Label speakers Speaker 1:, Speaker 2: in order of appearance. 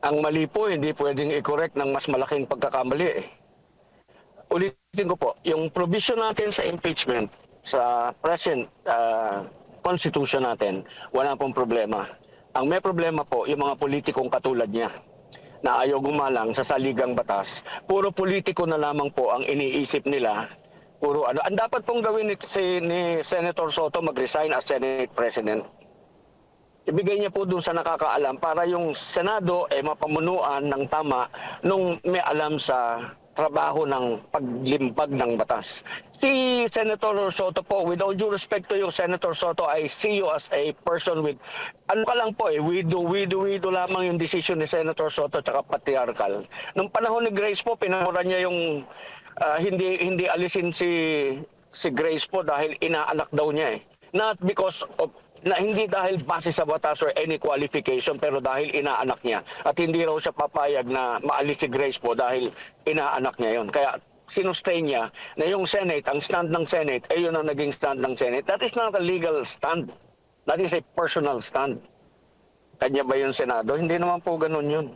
Speaker 1: Ang mali po, hindi pwedeng i-correct ng mas malaking pagkakamali eh. Ulitin ko po, yung provision natin sa impeachment, sa present constitution natin, wala pong problema. Ang may problema po, yung mga politikong katulad niya na ayaw gumalang sa saligang batas, puro politiko na lamang po ang iniisip nila. Puro ano, ang dapat pong gawin ni Senator Soto mag-resign as Senate President. Ibigay niya po doon sa nakakaalam para yung Senado ay mapamunuan ng tama nung may alam sa trabaho ng paglimpag ng batas. Si Senator Soto po, with all due respect to you, Senator Soto, I see you as a person with, ano ka lang po eh, wido lamang yung decision ni Senator Soto tsaka patriarchal. Nung panahon ni Grace po, pinamura niya yung hindi alisin si Grace po dahil inaanak daw niya eh. Not because of na hindi dahil base sa batas or any qualification pero dahil inaanak niya at hindi raw siya papayag na maalis si Grace po dahil inaanak niya yon. Kaya sinustay niya na yung Senate, ang stand ng Senate, ay yun ang naging stand ng Senate. That is not a legal stand. That is a personal stand. Kanya ba yung Senado? Hindi naman po ganun yun.